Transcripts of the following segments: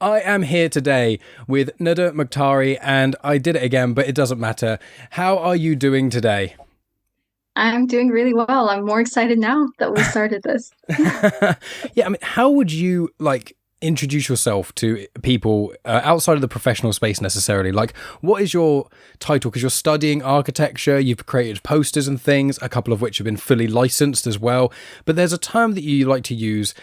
I am here today with Nada Maktari, and I did it again, but it doesn't matter. How are you doing today? I'm doing really well. I'm more excited now that we started this. Yeah, I mean, how would you introduce yourself to people outside of the professional space necessarily? Like, what is your title? Because you're studying architecture, you've created posters and things, a couple of which have been fully licensed as well. But there's a term that you like to use,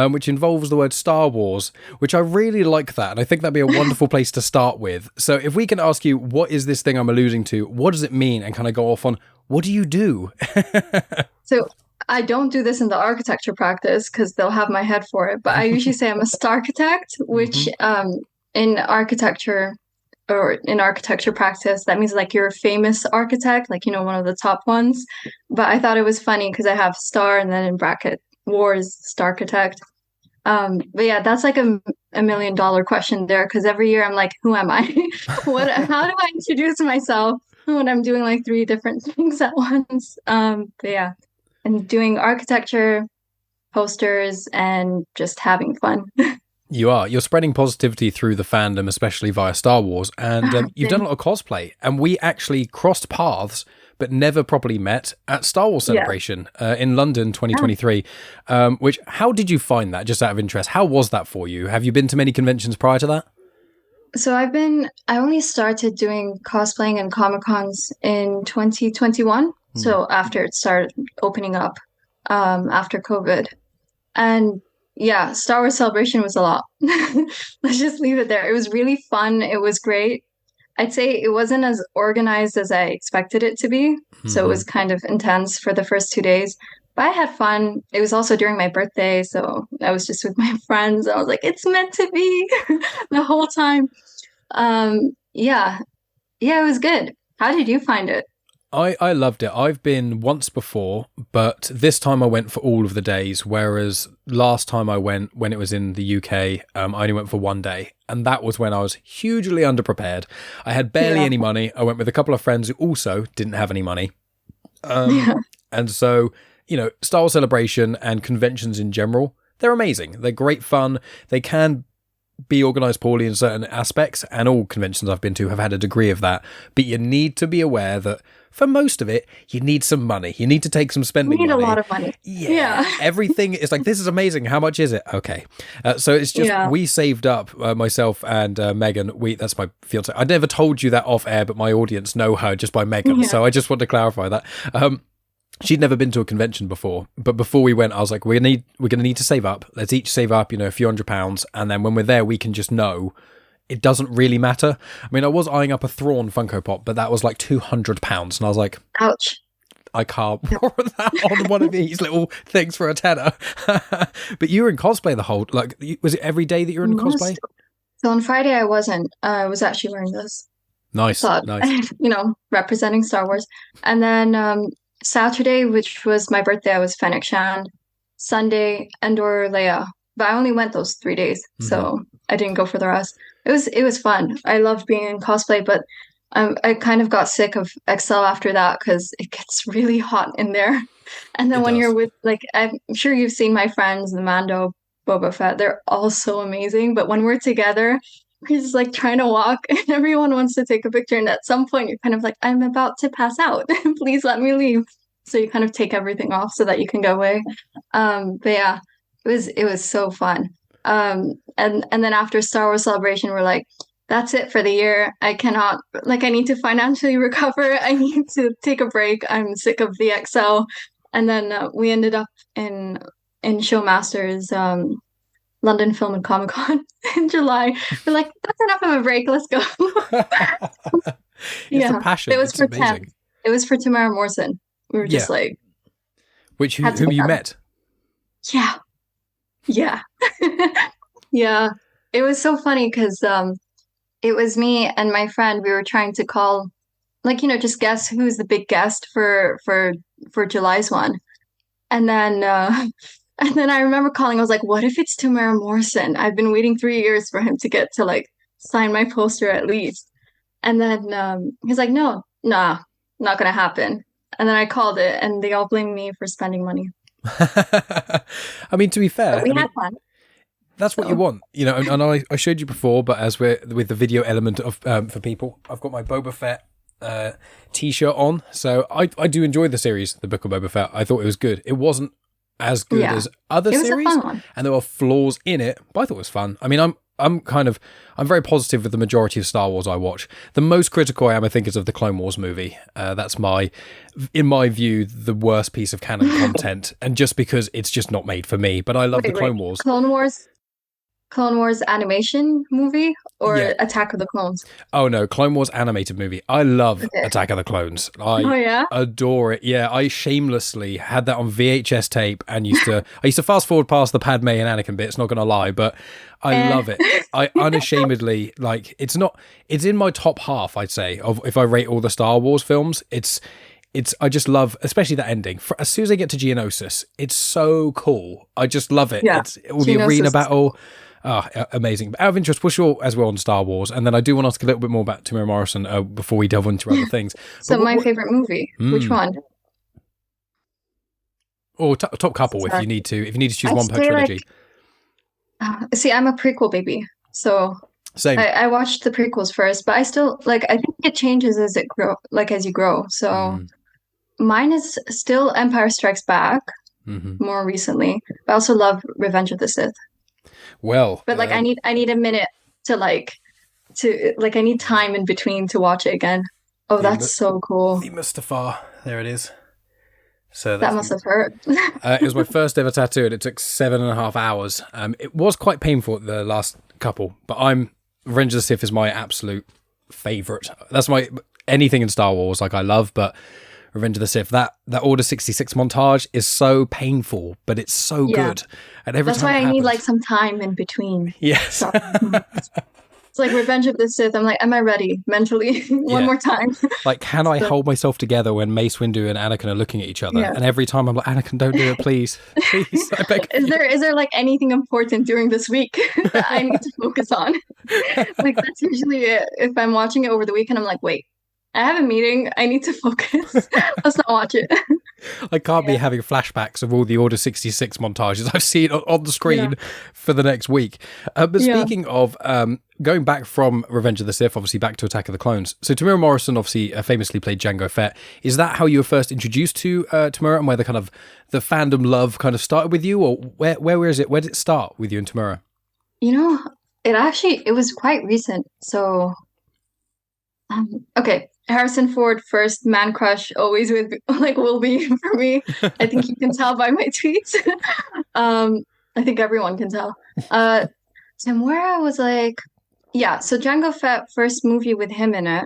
which involves the word Star Wars, which I really like that. And I think that'd be a wonderful place to start with. So if we can ask you, what is this thing I'm alluding to? What does it mean? And kind of go off on, what do you do? So I don't do this in the architecture practice because they'll have my head for it. But I usually say I'm a star architect, which Hmm. in architecture or in architecture practice, that means like you're a famous architect, like one of the top ones. But I thought it was funny because I have star and then in bracket wars star architect. But yeah, that's like a million dollar question there because every year I'm like, who am I? How do I introduce myself when I'm doing like three different things at once? But yeah, and doing architecture, posters, and just having fun. You are. You're spreading positivity through the fandom, especially via Star Wars, and you've done a lot of cosplay. And we actually crossed paths, but never properly met at Star Wars Yeah. Celebration in London, Yeah. 2023. Which, how did you find that? Just out of interest, how was that for you? Have you been to many conventions prior to that? So I only started doing cosplaying and Comic Cons in 2021. Hmm. So after it started opening up, after COVID. And yeah, Star Wars Celebration was a lot. Let's just leave it there. It was really fun. It was great. I'd say it wasn't as organized as I expected it to be. So it Hmm. was kind of intense for the first 2 days. But I had fun. It was also during my birthday. So I was just with my friends. I was like, it's meant to be the whole time. Yeah. Yeah, it was good. How did you find it? I loved it. I've been once before, but this time I went for all of the days, whereas last time I went, when it was in the UK, I only went for one day. And that was when I was hugely underprepared. I had barely Yeah. any money. I went with a couple of friends who also didn't have any money. Yeah. And so, Star Wars Celebration and conventions in general, they're amazing. They're great fun. They can be organized poorly in certain aspects, and all conventions I've been to have had a degree of that. But you need to be aware that for most of it, you need some money. You need to take some We spending need a lot money. of money. Yeah, Yeah. everything is like, this is amazing. How much is it? Okay. So it's just, Yeah. we saved up, myself and Megan. That's my fiance. I never told you that off air, but my audience know her just by Megan. Yeah. So I just want to clarify that. She'd never been to a convention before, but before we went, I was like, we're gonna need to save up. Let's each save up, a few £100s, and then when we're there, we can just know it doesn't really matter. I mean, I was eyeing up a Thrawn Funko Pop, but that was like £200, and I was like, Ouch. I can't warrant that on one of these little things for a tenner. But you were in cosplay the whole, was it every day that you were in cosplay? Most. So on Friday I wasn't. I was actually wearing this. Nice, Thought, nice. representing Star Wars. And then Saturday, which was my birthday, I was Fennec Shan. Sunday, Endor Leia. But I only went those 3 days, Hmm. so I didn't go for the rest. It was fun. I loved being in cosplay, but I kind of got sick of XL after that because it gets really hot in there. And then It when you're does. with like I'm sure you've seen my friends, the Mando, Boba Fett, they're all so amazing. But when we're together, we're just like trying to walk and everyone wants to take a picture. And at some point you're kind of like, I'm about to pass out. Please let me leave. So you kind of take everything off so that you can go away. But yeah, it was so fun. And then after Star Wars Celebration, we're like, that's it for the year. I cannot I need to financially recover. I need to take a break. I'm sick of the XL. And then we ended up in Showmasters, London Film and Comic Con in July. We're like, that's enough of a break. Let's go. It's the Yeah, it passion. was It's for Tem. amazing. It was for Temuera Morrison. We were just Yeah. like, Which had to whom get you out. met? Yeah, yeah, yeah. It was so funny because it was me and my friend. We were trying to call, just guess who's the big guest for July's one. And then and then I remember calling. I was like, "What if it's Temuera Morrison? I've been waiting 3 years for him to get to sign my poster at least." And then he's like, "No, nah, not gonna happen." And then I called it, and they all blamed me for spending money. I mean, to be But fair, we I had mean, fun. That's what you want, you know. And I showed you before, but as we're with the video element of for people, I've got my Boba Fett t-shirt on. So I do enjoy the series, the Book of Boba Fett. I thought it was good. It wasn't as good as other series, a fun one. and there were flaws in it, but I thought it was fun. I mean, I'm very positive with the majority of Star Wars I watch. The most critical I am, I think, is of the Clone Wars movie. That's in my view, the worst piece of canon content, and just because it's just not made for me. But I love the Clone Wars. Clone Wars animation movie or Attack of the Clones? Oh no, Clone Wars animated movie. I love Attack of the Clones. I adore it. Yeah, I shamelessly had that on VHS tape and I used to fast forward past the Padme and Anakin bits, not gonna lie, but I love it. I unashamedly it's in my top half, I'd say, of if I rate all the Star Wars films. I just love, especially the ending. As soon as I get to Geonosis, it's so cool. I just love it. Yeah. It's all the arena battle. Amazing. But out of interest, what's your as well on Star Wars? And then I do want to ask a little bit more about Temuera Morrison before we delve into other things. So my favorite movie, which one? Or top couple, if you need to choose one per trilogy. See, I'm a prequel baby, so same. I watched the prequels first, but I still I think it changes as you grow. So mine is still Empire Strikes Back, more recently. But I also love Revenge of the Sith. Well, but I need a minute to I need time in between to watch it again. Oh, that's so cool. The Mustafar, there it is. So that must have hurt. It was my first ever tattoo, and it took 7.5 hours. It was quite painful at the last couple, but Revenge of the Sith is my absolute favorite. That's anything in Star Wars I love, but Revenge of the Sith, that Order 66 montage is so painful, but it's so good. And that's why I need some time in between. Yes. So, it's like Revenge of the Sith. I'm am I ready mentally? One more time. Can I hold myself together when Mace Windu and Anakin are looking at each other? Yeah. And every time I'm like, Anakin, don't do it, please. Please, I beg is there anything important during this week that I need to focus on? That's usually it. If I'm watching it over the weekend, I'm like, wait, I have a meeting. I need to focus. Let's not watch it. I can't be having flashbacks of all the Order 66 montages I've seen on the screen for the next week. But speaking of going back from Revenge of the Sith, obviously back to Attack of the Clones. So Temuera Morrison obviously famously played Jango Fett. Is that how you were first introduced to Temuera, and where the fandom love kind of started with you, or where is it? Where did it start with you and Temuera? It was quite recent. So, okay. Harrison Ford, first man crush, always will be for me. I think you can tell by my tweets. I think everyone can tell. Temuera was so Jango Fett, first movie with him in it.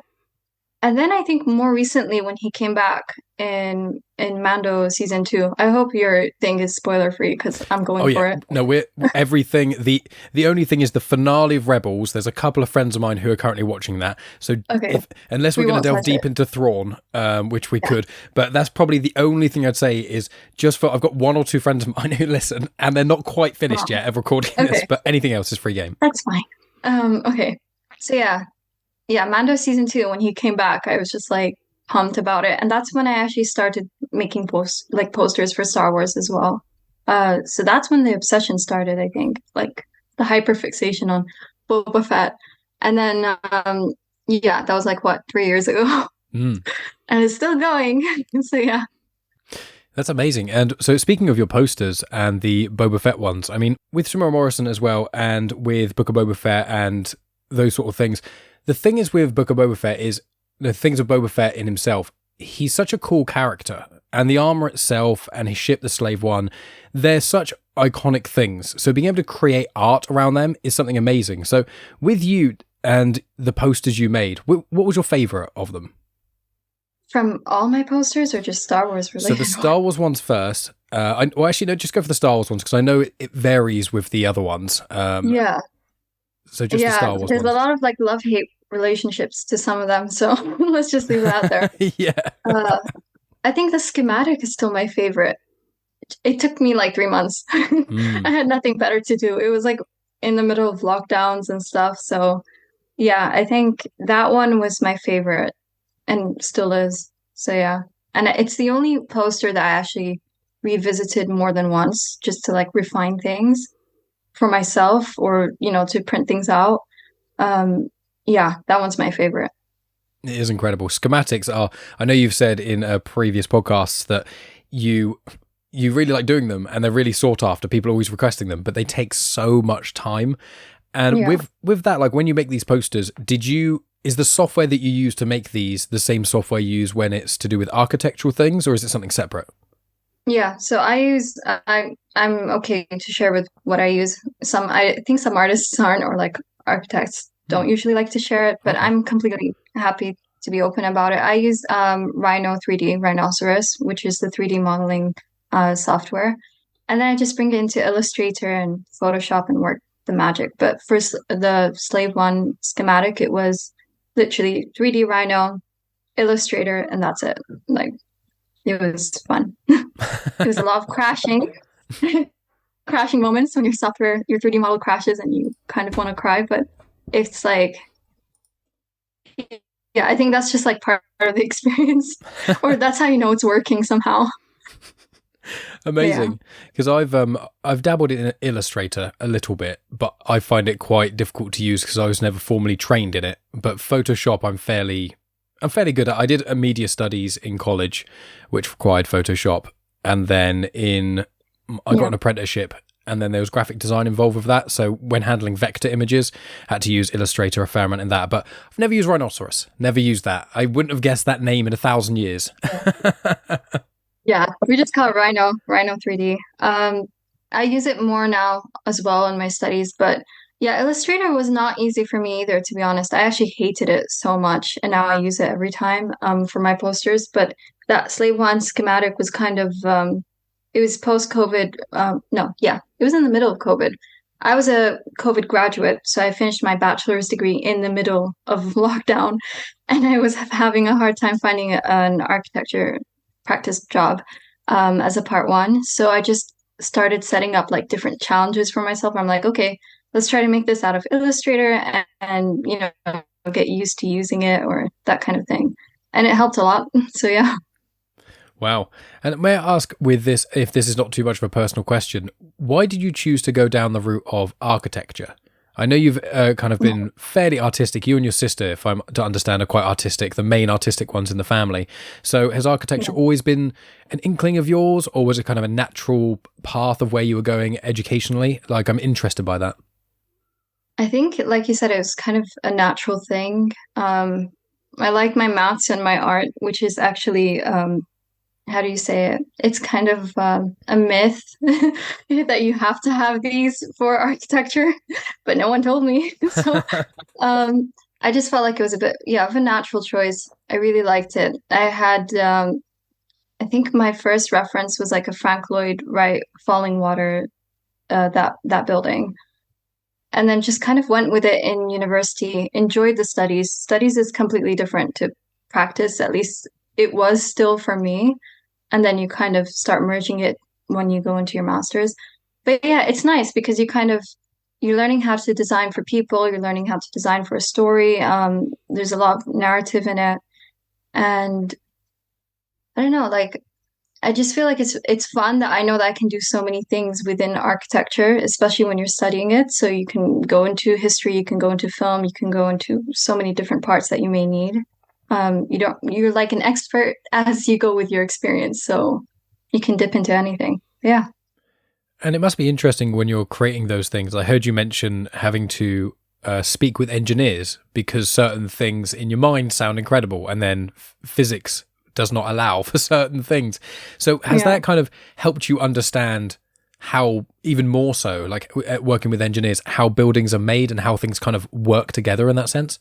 And then I think more recently when he came back in Mando season 2. I hope your thing is spoiler free because I'm going for it. No, we're everything. The only thing is the finale of Rebels. There's a couple of friends of mine who are currently watching that. So unless we're going to delve deep into Thrawn, which we could, but that's probably the only thing I'd say is I've got one or two friends of mine who listen, and they're not quite finished yet of recording this. But anything else is free game. That's fine. Okay. So Mando season 2, when he came back, I was just pumped about it. And that's when I actually started making posters for Star Wars as well. So that's when the obsession started, I think, the hyperfixation on Boba Fett. And then, that was 3 years ago. And it's still going. So yeah. That's amazing. And so speaking of your posters and the Boba Fett ones, I mean, with Temuera Morrison as well, and with Book of Boba Fett and those sort of things, the thing is with Book of Boba Fett is the things of Boba Fett in himself. He's such a cool character, and the armor itself and his ship, the Slave One, they're such iconic things. So being able to create art around them is something amazing. So with you and the posters you made, what was your favorite of them? From all my posters or just Star Wars related? So the Star Wars ones first. Just go for the Star Wars ones because I know it varies with the other ones. So just the Star Wars there's ones. A lot of love-hate relationships to some of them, so let's just leave it out there. I think the schematic is still my favorite. It took me 3 months. I had nothing better to do. It was in the middle of lockdowns and stuff, so I think that one was my favorite and still is. So and it's the only poster that I actually revisited more than once just to refine things for myself or, to print things out. Yeah, that one's my favorite. It is incredible. Schematics are, I know you've said in a previous podcasts that you really like doing them and they're really sought after. People are always requesting them, but they take so much time. And Yeah. with that, like when you make these posters, is the software that you use to make these the same software you use when it's to do with architectural things, or is it something separate? Yeah, so I'm okay to share with what I use. I think some artists aren't, or like architects don't usually like to share it, but Okay. I'm completely happy to be open about it. I use Rhino 3D, Rhinoceros, which is the 3D modeling software. And then I just bring it into Illustrator and Photoshop and work the magic. But for the Slave One schematic, it was literally 3D Rhino, Illustrator, and that's it. Like it was fun. It was a lot of crashing, crashing moments when your 3D model crashes and you kind of want to cry, but it's like, yeah, I think that's just like part of the experience, or that's how you know it's working somehow. But yeah, Amazing, because I've dabbled in Illustrator a little bit, but I find it quite difficult to use because I was never formally trained in it. But Photoshop, I'm fairly good at. I did a media studies in college, which required Photoshop, and then I got yeah. an apprenticeship, and then there was graphic design involved with that. So when handling vector images, I had to use Illustrator a fair amount in that. But I've never used Rhinoceros. Never used that. I wouldn't have guessed that name in 1,000 years. Yeah, we just call it Rhino 3D. I use it more now as well in my studies, but yeah, Illustrator was not easy for me either, to be honest. I actually hated it so much, and now I use it every time for my posters. But that Slave One schematic was kind of it was post-COVID. No, yeah, it was in the middle of COVID. I was a COVID graduate, so I finished my bachelor's degree in the middle of lockdown, and I was having a hard time finding an architecture practice job as a part one. So I just started setting up like different challenges for myself. I'm like, okay, let's try to make this out of Illustrator and get used to using it or that kind of thing. And it helped a lot. So yeah. Wow. And may I ask, with this, if this is not too much of a personal question, why did you choose to go down the route of architecture? I know you've kind of been fairly artistic. You and your sister, if I'm to understand, are quite artistic, the main artistic ones in the family. So has architecture Yeah. always been an inkling of yours, or was it kind of a natural path of where you were going educationally? Like, I'm interested by that. I think, like you said, it was kind of a natural thing. I like my maths and my art, which is actually how do you say it? It's kind of a myth that you have to have these for architecture, but no one told me. So I just felt like it was a bit, yeah, of a natural choice. I really liked it. I think my first reference was like a Frank Lloyd Wright Falling Water, that building, and then just kind of went with it in university. Enjoyed the studies. Studies is completely different to practice. At least it was still for me, and then you kind of start merging it when you go into your master's. But yeah, it's nice because you're learning how to design for people, you're learning how to design for a story. There's a lot of narrative in it. And I don't know, like I just feel like it's fun that I know that I can do so many things within architecture, especially when you're studying it. So you can go into history, you can go into film, you can go into so many different parts that you may need. You're like an expert as you go with your experience, so you can dip into anything. Yeah. And it must be interesting when you're creating those things. I heard you mention having to speak with engineers because certain things in your mind sound incredible, and then physics does not allow for certain things. So has Yeah. that kind of helped you understand how, even more so, like working with engineers, how buildings are made and how things kind of work together in that sense?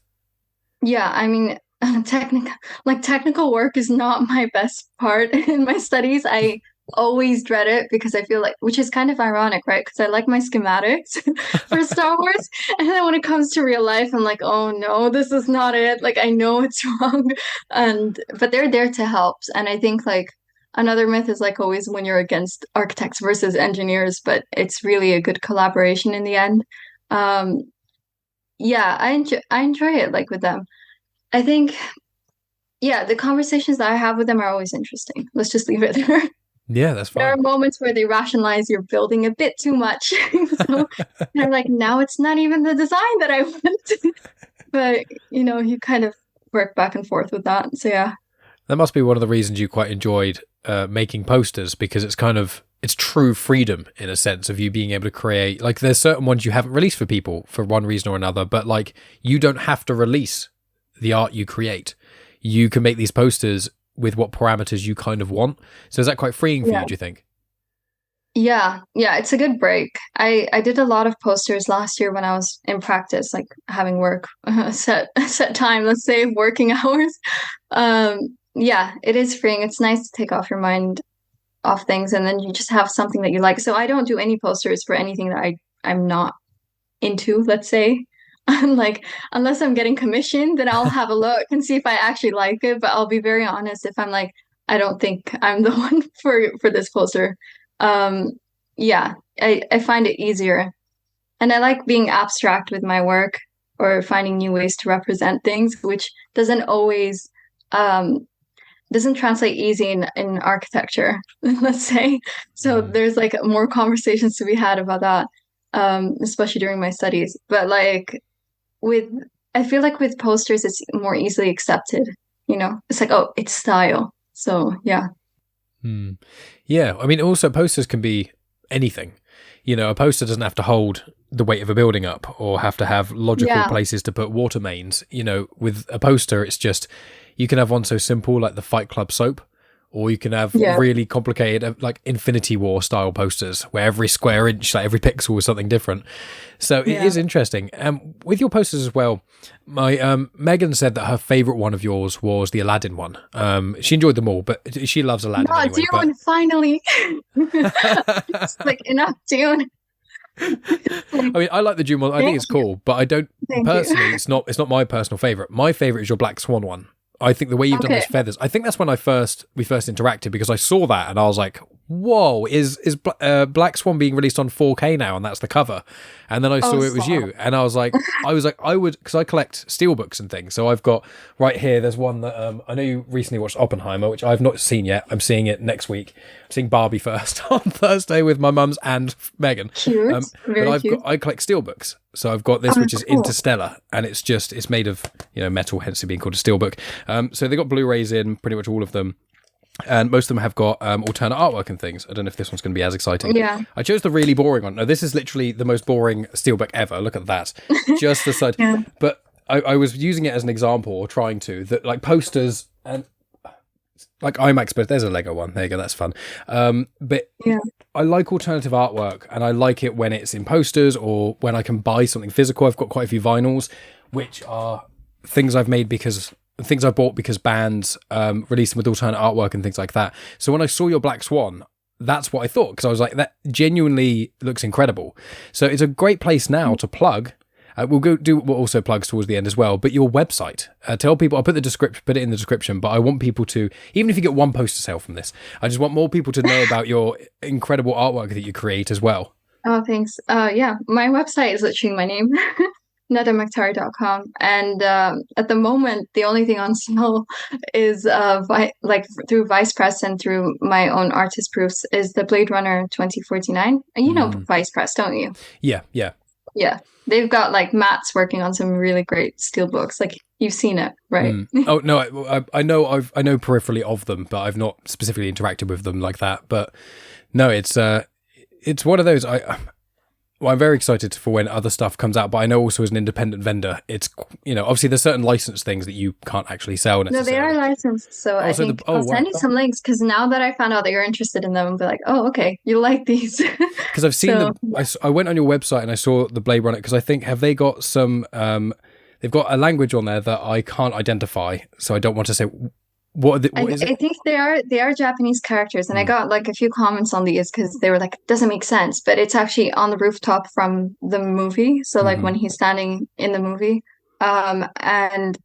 Yeah, I mean, technical work is not my best part in my studies. I always dread it because I feel like, which is kind of ironic, right? Because I like my schematics for Star Wars, and then when it comes to real life, I'm like, oh no, this is not it. Like I know it's wrong, and but they're there to help. And I think like another myth is like always when you're against architects versus engineers, but it's really a good collaboration in the end. Um, yeah, I enjoy it like with them. I think, yeah, the conversations that I have with them are always interesting. Let's just leave it there. Yeah, that's There are fine. moments where they rationalize you're building a bit too much. So they're like, now it's not even the design that I want. But, you kind of work back and forth with that. So yeah. That must be one of the reasons you quite enjoyed making posters, because it's true freedom in a sense of you being able to create. Like, there's certain ones you haven't released for people for one reason or another, but like, you don't have to release the art you create. You can make these posters with what parameters you kind of want. So is that quite freeing for you, Yeah. do you think? Yeah, yeah, it's a good break. I did a lot of posters last year when I was in practice, like having work set time, let's say working hours. Yeah, it is freeing. It's nice to take off your mind off things and then you just have something that you like. So I don't do any posters for anything that I'm not into, let's say. Like unless I'm getting commissioned, then I'll have a look and see if I actually like it. But I'll be very honest if I'm like, I don't think I'm the one for this poster. Um, yeah, I find it easier. And I like being abstract with my work or finding new ways to represent things, which um doesn't translate easy in architecture, let's say. So Mm. there's like more conversations to be had about that, especially during my studies. But like with, I feel like with posters, it's more easily accepted. It's like, oh, it's style. So yeah, Hmm. Yeah, I mean, also posters can be anything. A poster doesn't have to hold the weight of a building up or have to have logical yeah, places to put water mains. With a poster, it's just, you can have one so simple like the Fight Club soap, or you can have yeah, really complicated, like Infinity War style posters where every square inch, like every pixel is something different. So it yeah. is interesting. With your posters as well, my Megan said that her favorite one of yours was the Aladdin one. She enjoyed them all, but she loves Aladdin No, anyway. But Dune, finally. It's like enough, Dune. I mean, I like the Dune one. I think Thank it's you. cool, but I don't Thank you. personally. It's not my personal favorite. My favorite is your Black Swan one. I think the way you've done Okay. those feathers. I think that's when we first interacted, because I saw that and I was like, "Whoa! Black Swan being released on 4K now?" And that's the cover. And then I Oh, saw it was stop. you, and I would, because I collect steelbooks and things. So I've got right here. There's one that I know you recently watched Oppenheimer, which I've not seen yet. I'm seeing it next week. I'm seeing Barbie first on Thursday with my mum's and Megan. Cute. But Very cute. I collect steelbooks. So I've got this, Oh, which is cool. Interstellar, and it's made of metal, hence it being called a steelbook. So they got Blu-rays in pretty much all of them, and most of them have got alternate artwork and things. I don't know if this one's going to be as exciting. Yeah. I chose the really boring one. No, this is literally the most boring steelbook ever. Look at that, just the side. Yeah. But I was using it as an example, or trying to, that like posters and like IMAX, but there's a Lego one. There you go, that's fun. But Yeah. I like alternative artwork, and I like it when it's in posters or when I can buy something physical. I've got quite a few vinyls, which are things I've made things I bought because bands release them with alternate artwork and things like that. So when I saw your Black Swan, that's what I thought, because I was like, that genuinely looks incredible. So it's a great place now to plug. We'll go do what also plugs towards the end as well. But your website, tell people. I'll put it in the description. But I want people to, even if you get one poster sale from this, I just want more people to know about your incredible artwork that you create as well. Oh, thanks. Yeah, my website is literally my name, netamaktari.com. And at the moment, the only thing on sale is like through Vice Press and through my own artist proofs is the Blade Runner 2049. And you know Mm. Vice Press, don't you? Yeah, yeah. Yeah. They've got like Matt's working on some really great steel books. Like you've seen it, right? Mm. Oh no, I know I know peripherally of them, but I've not specifically interacted with them like that. But no, it's one of those. I'm very excited for when other stuff comes out, but I know also as an independent vendor, it's obviously there's certain licensed things that you can't actually sell No, they are necessarily. licensed. So I Also, think I'll send wow, you some links because now that I found out that you're interested in them, I'll be like, oh, okay, you like these. because I've seen So them. I went on your website and I saw the Blade Runner, because I think have they got some they've got a language on there that I can't identify, so I don't want to say what is I it. think they are Japanese characters, and I Mm. got like a few comments on these because they were like, it doesn't make sense, but it's actually on the rooftop from the movie. So like Hmm. when he's standing in the movie, and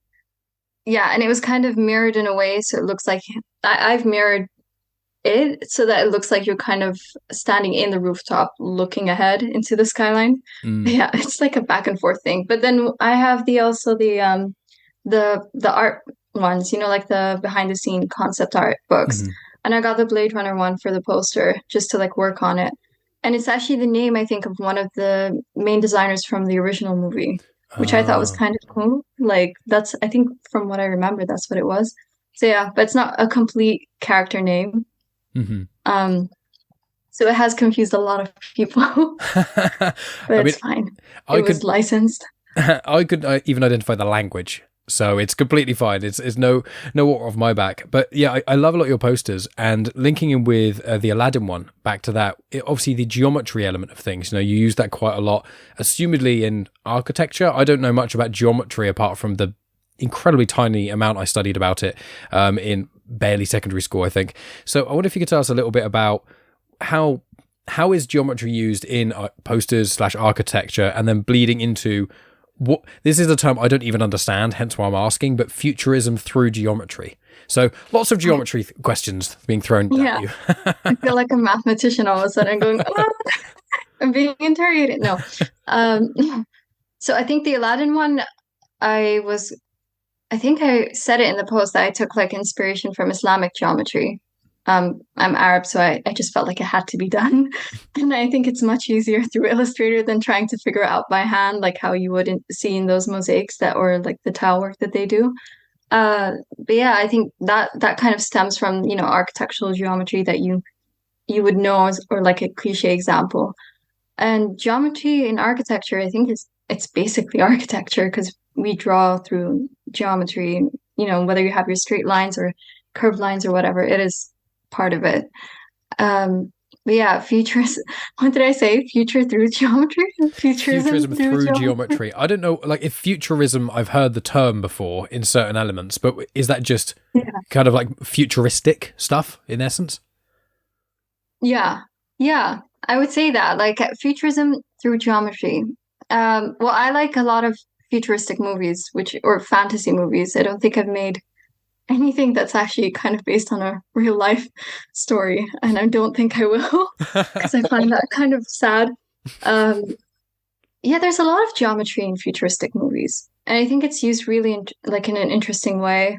yeah, and it was kind of mirrored in a way, so it looks like I've mirrored it so that it looks like you're kind of standing in the rooftop looking ahead into the skyline. Mm. Yeah, it's like a back and forth thing. But then I have the art ones, like the behind the scene concept art books. Hmm. and I got the Blade Runner one for the poster just to like work on it. And it's actually the name, I think, of one of the main designers from the original movie, which I thought was Oh. kind of cool. Like that's, I think from what I remember, that's what it was. So yeah, but it's not a complete character name. Hmm. Um, so it has confused a lot of people, but I it's mean, fine. It I was could licensed. I could even identify the language, so it's completely fine. It's no water off my back. But yeah, I love a lot of your posters, and linking in with the Aladdin one. Back to that, obviously the geometry element of things. You know, you use that quite a lot, assumedly in architecture. I don't know much about geometry apart from the incredibly tiny amount I studied about it in barely secondary school, I think. So I wonder if you could tell us a little bit about how is geometry used in posters / architecture, and then bleeding into what this is a term I don't even understand, hence why I'm asking, but futurism through geometry. So lots of geometry questions being thrown at Yeah, you. I feel like a mathematician all of a sudden going, "Ah, I'm being interrogated." No. Um, so I think the Aladdin one, I was, I think I said it in the post that I took like inspiration from Islamic geometry. I'm Arab, so I just felt like it had to be done. And I think it's much easier through Illustrator than trying to figure out by hand, like how you would see in those mosaics that or like the tile work that they do. But yeah, I think that kind of stems from, architectural geometry that you would know as, or like a cliche example. And geometry in architecture, I think it's basically architecture because we draw through geometry, whether you have your straight lines or curved lines or whatever, it is part of it. But yeah, futures, what did I say? Future through geometry? Futurism Futurism through through geometry? geometry. I don't know, like if futurism, I've heard the term before in certain elements, but is that just Yeah. kind of like futuristic stuff in essence? Yeah. Yeah. I would say that, like futurism through geometry. Well, I like a lot of futuristic movies, or fantasy movies. I don't think I've made anything that's actually kind of based on a real life story, and I don't think I will because I find that kind of sad. Um, yeah, there's a lot of geometry in futuristic movies, and I think it's used really like in an interesting way.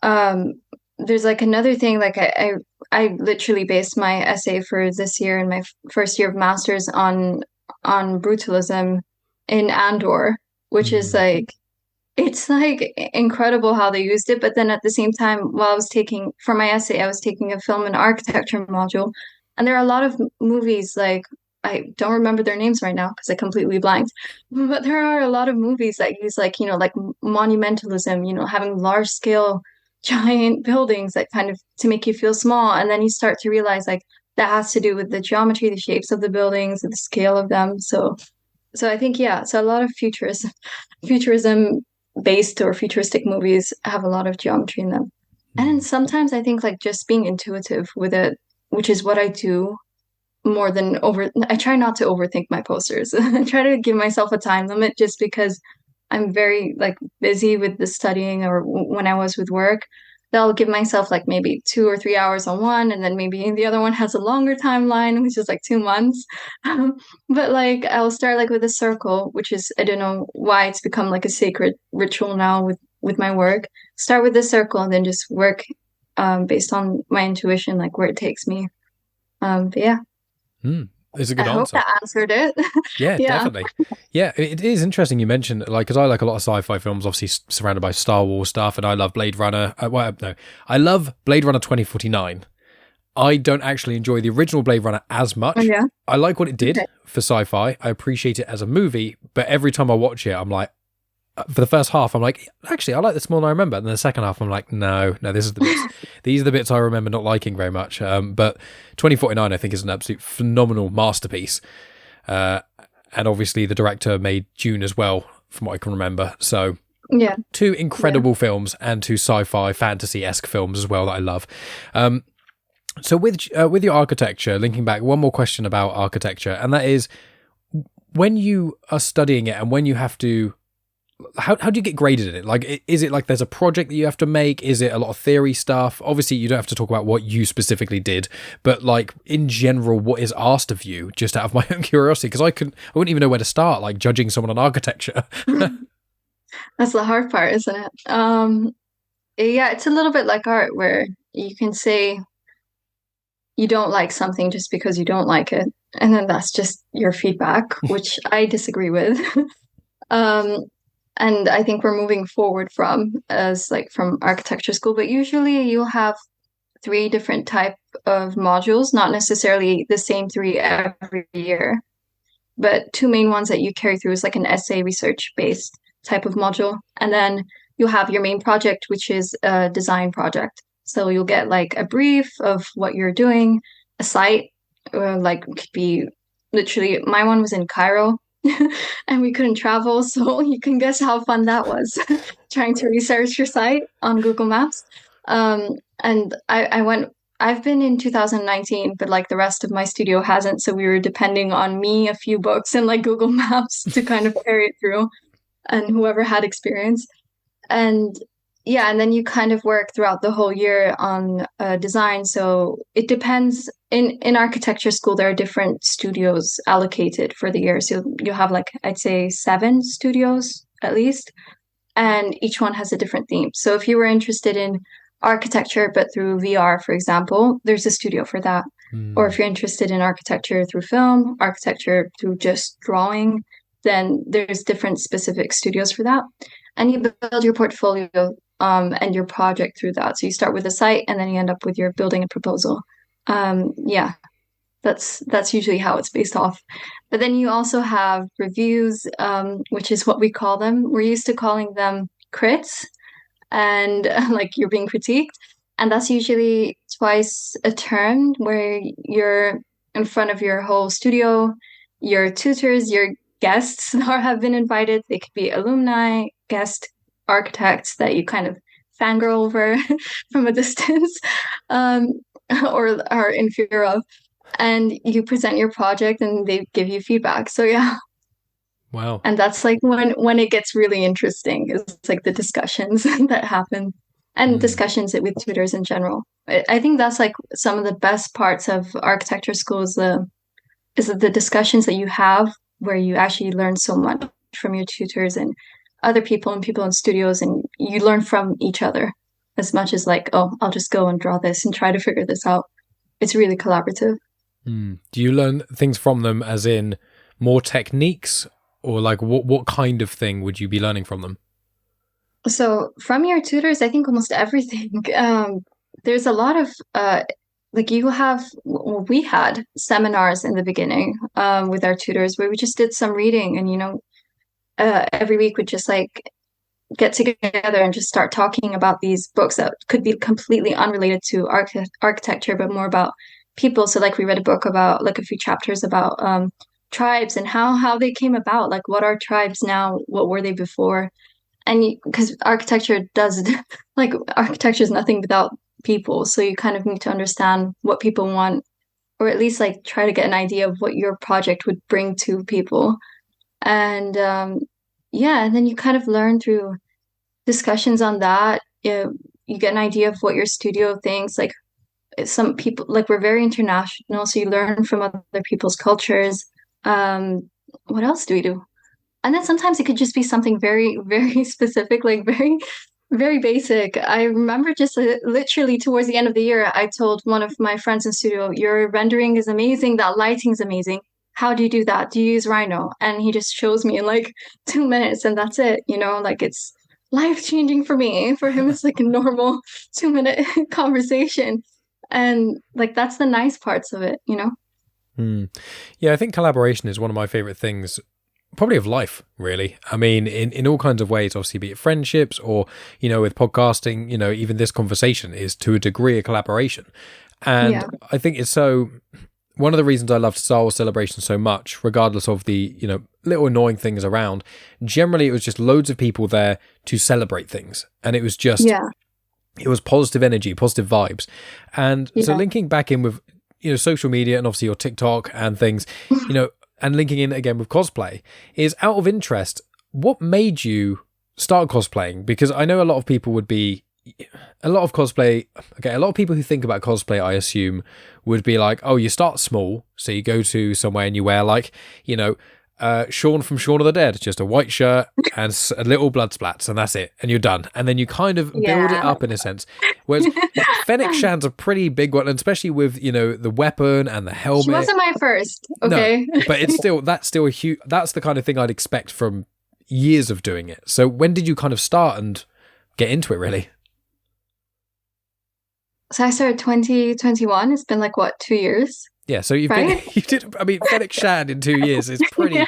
Um, there's like another thing, like I literally based my essay for this year in my first year of master's on brutalism in Andor, which is Mm. like it's like incredible how they used it. But then at the same time, while I was taking for my essay, I was taking a film and architecture module, and there are a lot of movies like I don't remember their names right now because I completely blanked. But there are a lot of movies that use like like monumentalism, having large scale giant buildings that kind of to make you feel small, and then you start to realize like that has to do with the geometry, the shapes of the buildings, the scale of them. So I think yeah, so a lot of futurism based or futuristic movies have a lot of geometry in them. And Mm. sometimes I think like just being intuitive with it, which is what I do more than I try not to overthink my posters. I try to give myself a time limit just because I'm very like busy with the studying or when I was with work. I'll give myself like maybe 2 or 3 hours on one, and then maybe the other one has a longer timeline, which is like 2 months. But like I'll start like with a circle, which is I don't know why it's become like a sacred ritual now with my work. Start with the circle and then just work based on my intuition, like where it takes me. But yeah, Mm. It's a I good hope answer. that answered it. Yeah, Yeah. definitely. Yeah, it is interesting you mentioned, like, because I like a lot of sci-fi films, obviously surrounded by Star Wars stuff, and I love Blade Runner. Well, no, I love Blade Runner 2049. I don't actually enjoy the original Blade Runner as Oh much. yeah. I like what it did Okay. for sci-fi. I appreciate it as a movie, but every time I watch it, I'm like, for the first half, I'm like, actually, I like this more than I remember. And then the second half, I'm like, no, this is the bits. These are the bits I remember not liking very much. But 2049, I think, is an absolute phenomenal masterpiece. Uh, and obviously, the director made Dune as well, from what I can remember. So, Yeah. two Yeah. incredible films and two sci-fi fantasy-esque films as well that I love. So with your architecture, linking back, one more question about architecture, and that is when you are studying it and when you have to, how do you get graded in it? Like, is it like there's a project that you have to make? Is it a lot of theory stuff? Obviously, you don't have to talk about what you specifically did, but like in general, what is asked of you? Just out of my own curiosity, because I wouldn't even know where to start, like judging someone on architecture. That's the hard part, isn't it? Yeah, it's a little bit like art where you can say you don't like something just because you don't like it. And then that's just your feedback, which I disagree with. Um, and I think we're moving forward from architecture school, but usually you'll have three different type of modules, not necessarily the same three every year, but two main ones that you carry through is like an essay research based type of module. And then you'll have your main project, which is a design project. So you'll get like a brief of what you're doing, a site, or like could be literally, my one was in Cairo and we couldn't travel. So you can guess how fun that was trying to research your site on Google Maps. And I went, I've been in 2019, but like the rest of my studio hasn't. So we were depending on me, a few books, and like Google Maps to kind of carry it through and whoever had experience. And yeah, and then you kind of work throughout the whole year on design. So it depends. In architecture school, there are different studios allocated for the year. So you have like, I'd say 7 studios at least, and each one has a different theme. So if you were interested in architecture, but through VR, for example, there's a studio for that. Or if you're interested in architecture through film, architecture through just drawing, then there's different specific studios for that. And you build your portfolio and your project through that. So you start with a site and then you end up with your building a proposal. Yeah, that's usually how it's based off. But then you also have reviews, which is what we call them. We're used to calling them crits, and like you're being critiqued. And that's usually twice a term where you're in front of your whole studio, your tutors, your guests that have been invited. They could be alumni, guest architects that you kind of fangirl over from a distance, um, or are in fear of. And you present your project and they give you feedback. So yeah. Wow. And that's like when it gets really interesting. It's like the discussions that happen and discussions with tutors in general. I think that's like some of the best parts of architecture school is the discussions that you have where you actually learn so much from your tutors and other people and people in studios, and you learn from each other as much as like, oh, I'll just go and draw this and try to figure this out. It's really collaborative. Do you learn things from them as in more techniques, or like what kind of thing would you be learning from them? So from your tutors, I think almost everything. There's a lot of like we had seminars in the beginning with our tutors where we just did some reading, and every week we'd just like get together and just start talking about these books that could be completely unrelated to architecture, but more about people. So like we read a book about like a few chapters about tribes and how they came about, like what are tribes now, what were they before. And because architecture does like architecture is nothing without people, so you kind of need to understand what people want, or at least like try to get an idea of what your project would bring to people. And yeah, and then you kind of learn through discussions on that. You get an idea of what your studio thinks. Like some people, like we're very international, so you learn from other people's cultures. What else do we do? And then sometimes it could just be something very, very specific, like very, very basic. I remember just literally towards the end of the year, I told one of my friends in studio, your rendering is amazing, that lighting's amazing. How do you do that? Do you use Rhino? And he just shows me in like 2 minutes, and that's it. Like it's life-changing for me. For him, it's like a normal 2-minute conversation. And like that's the nice parts of it. Yeah, I think collaboration is one of my favorite things, probably of life, really. I mean, in all kinds of ways, obviously, be it friendships or, with podcasting, even this conversation is to a degree a collaboration. And I think it's one of the reasons I loved Star Wars Celebration so much, regardless of the, little annoying things around, generally it was just loads of people there to celebrate things. And it was just, it was positive energy, positive vibes. And so linking back in with, social media and obviously your TikTok and things, and linking in again with cosplay, is out of interest, what made you start cosplaying? Because I know a lot of people would be, a lot of people who think about cosplay, I assume, would be like, oh, you start small, so you go to somewhere and you wear like, Shaun from Shaun of the Dead, just a white shirt and a little blood splats, and that's it, and you're done. And then you kind of build it up in a sense. Whereas Fennec Shan's a pretty big one, and especially with the weapon and the helmet. She wasn't my first, okay? No, but that's still a huge. That's the kind of thing I'd expect from years of doing it. So when did you kind of start and get into it, really? So I started 2021. It's been like, what, 2 years? Yeah, so you did. I mean, Fennec Shan in 2 years is pretty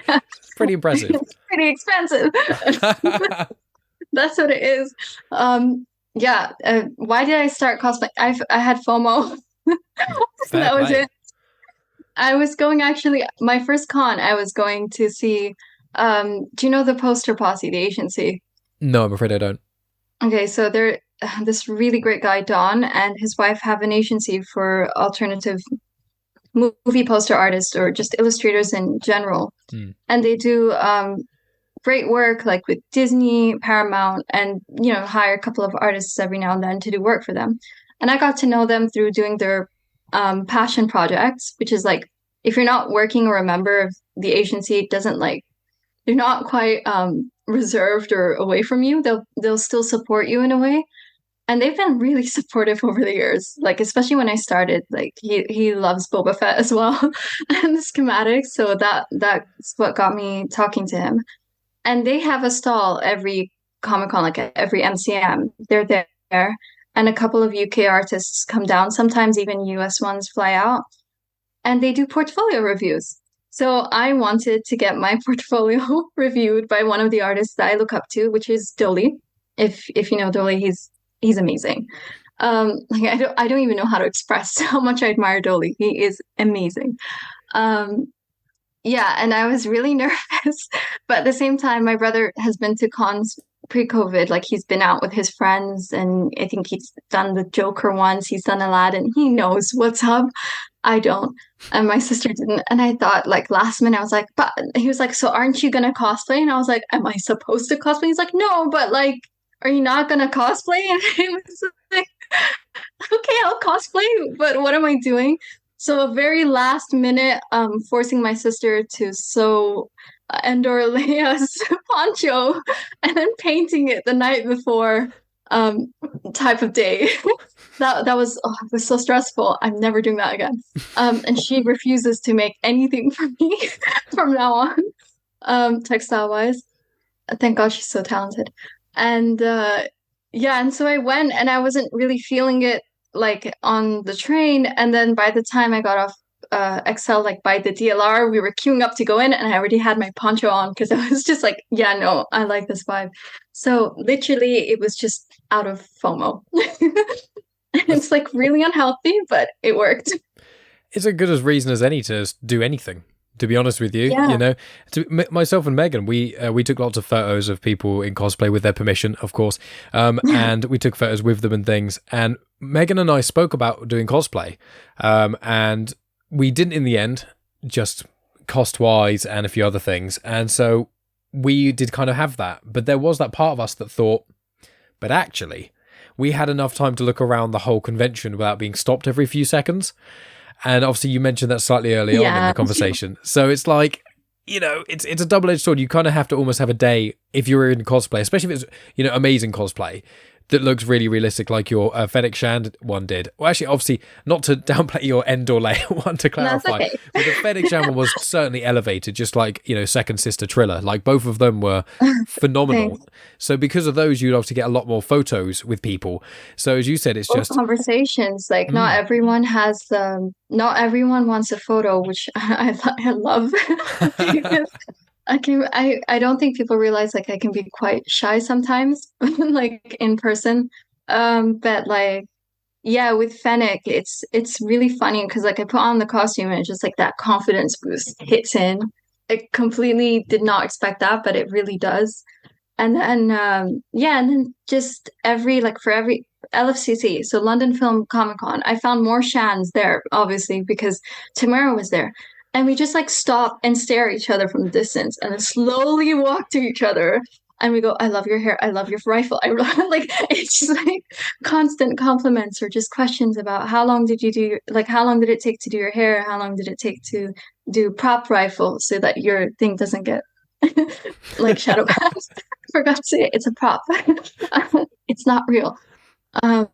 impressive. It's pretty expensive. That's what it is. Why did I start cosplay? I had FOMO. That was it. I was going, actually, my first con, I was going to see, do you know the Poster Posse, the agency? No, I'm afraid I don't. Okay, so they're this really great guy, Don, and his wife have an agency for alternative movie poster artists or just illustrators in general. And they do great work like with Disney, Paramount, and hire a couple of artists every now and then to do work for them. And I got to know them through doing their passion projects, which is like, if you're not working or a member of the agency, it doesn't like, they're not quite reserved or away from you. They'll still support you in a way. And they've been really supportive over the years, like especially when I started. Like he loves Boba Fett as well and the schematics, so that's what got me talking to him. And they have a stall every Comic-Con, like every MCM. They're there, and a couple of UK artists come down. Sometimes even US ones fly out, and they do portfolio reviews. So I wanted to get my portfolio reviewed by one of the artists that I look up to, which is Dolly. If you know Dolly, he's amazing. Like I don't even know how to express how much I admire Dolly. He is amazing. And I was really nervous, but at the same time, my brother has been to cons pre-COVID. Like he's been out with his friends, and I think he's done the Joker once. He's done Aladdin. He knows what's up. I don't, and my sister didn't. And I thought, like last minute, I was like, but he was like, so aren't you gonna cosplay? And I was like, am I supposed to cosplay? He's like, no, but like, are you not gonna cosplay? And I was like, okay, I'll cosplay, but what am I doing? So a very last minute, forcing my sister to sew Endor Leia's poncho and then painting it the night before, type of day. That was it was so stressful. I'm never doing that again. And she refuses to make anything for me from now on, textile wise. Thank God she's so talented. And and so I went, and I wasn't really feeling it like on the train. And then by the time I got off Excel, like by the DLR, we were queuing up to go in, and I already had my poncho on because I was just like, yeah, no, I like this vibe. So literally, it was just out of FOMO. It's like really unhealthy, but it worked. It's as good as reason as any to do anything. To be honest with you, myself and Megan, we took lots of photos of people in cosplay with their permission, of course, and we took photos with them and things. And Megan and I spoke about doing cosplay, and we didn't in the end, just cost-wise and a few other things. And so we did kind of have that, but there was that part of us that thought, but actually, we had enough time to look around the whole convention without being stopped every few seconds. And obviously you mentioned that slightly earlier on in the conversation. So it's like, it's a double-edged sword. You kind of have to almost have a day if you're in cosplay, especially if it's, amazing cosplay that looks really realistic like your Fennec Shand one did. Well, actually, obviously, not to downplay your Endor Leia one, to clarify. Okay. But the Fennec Shand one was certainly elevated, just like, Second Sister Triller. Like, both of them were phenomenal. Thanks. So because of those, you'd obviously get a lot more photos with people. So as you said, it's just conversations. Like not everyone not everyone wants a photo, which I love. Because I don't think people realize like I can be quite shy sometimes, like in person. But like, yeah, with Fennec, it's really funny because like I put on the costume and it's just like that confidence boost hits in. I completely did not expect that, but it really does. And then and then just for every LFCC, so London Film Comic-Con, I found more Shans there, obviously, because Temuera was there. And we just like stop and stare at each other from the distance and then slowly walk to each other and we go, I love your hair, I love your rifle. Like it's just like constant compliments or just questions about how long did you do like how long did it take to do your hair? How long did it take to do prop rifle so that your thing doesn't get like shadow cast? I forgot to say it. It's a prop. It's not real. Um,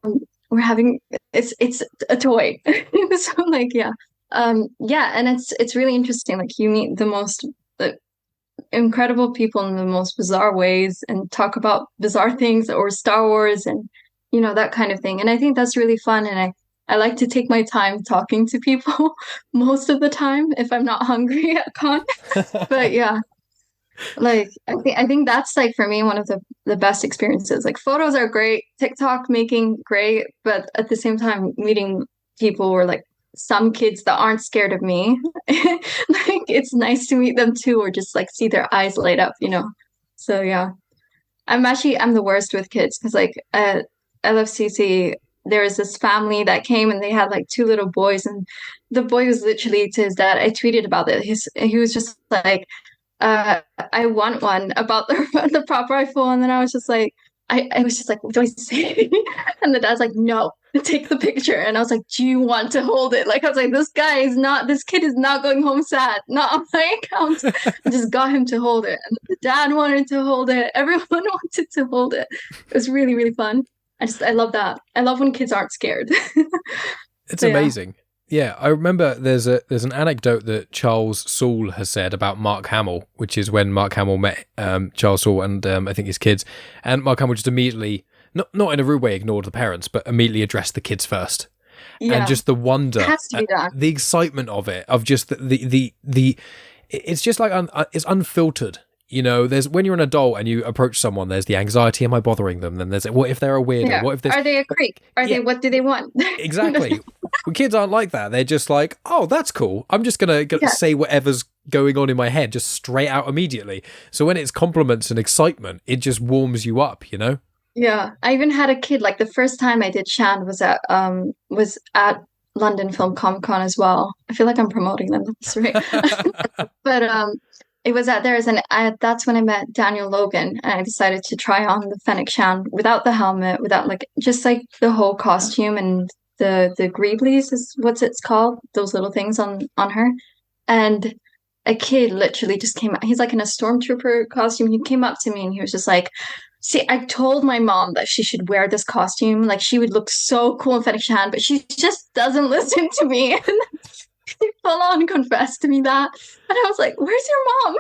we're having it's a toy. So like yeah. Yeah, and it's really interesting. Like you meet the most incredible people in the most bizarre ways and talk about bizarre things or Star Wars and that kind of thing. And I think that's really fun. And I like to take my time talking to people most of the time if I'm not hungry at con. But yeah, like I think that's like for me one of the best experiences. Like photos are great, TikTok making great, but at the same time meeting people or like some kids that aren't scared of me. Like it's nice to meet them too, or just like see their eyes light up. So yeah. I'm the worst with kids because like at LFCC there was this family that came and they had like two little boys and the boy was literally to his dad. I tweeted about it. He was just like I want one about the prop rifle, and then I was just like, I was just like, what do I say? And the dad's like, no, take the picture, and I was like, do you want to hold it? Like I was like, this kid is not going home sad, not on my account. I just got him to hold it, and the dad wanted to hold it. Everyone wanted to hold it. It was really really fun. I love that. I love when kids aren't scared. It's So, yeah. amazing. Yeah, I remember there's an anecdote that Charles Soule has said about Mark Hamill, which is when Mark Hamill met Charles Soule and I think his kids, and Mark Hamill just immediately, not in a rude way, ignored the parents, but immediately addressed the kids first, Yeah, and just the it wonder, has to be done. the excitement of it, of just the it's just like it's unfiltered. There's when you're an adult and you approach someone, there's the anxiety, am I bothering them? Then there's what if they're a weirdo? Yeah. What if this? Are they a creep? What do they want? Exactly. Well, kids aren't like that. They're just like, oh, that's cool. I'm just gonna Yeah. say whatever's going on in my head, just straight out immediately. So when it's compliments and excitement, it just warms you up. Yeah, I even had a kid. Like the first time I did Shan was at London Film Comic Con as well. I feel like I'm promoting them. That's right. But it was at theirs, and that's when I met Daniel Logan, and I decided to try on the Fennec Shan without the helmet, without like just like the whole costume and the greeblies is what's it's called, those little things on her. And a kid literally just came out. He's like in a stormtrooper costume. He came up to me and he was just like, see, I told my mom that she should wear this costume. Like she would look so cool in Fennec Shan, but she just doesn't listen to me. And he full on confessed to me that. And I was like, where's your mom?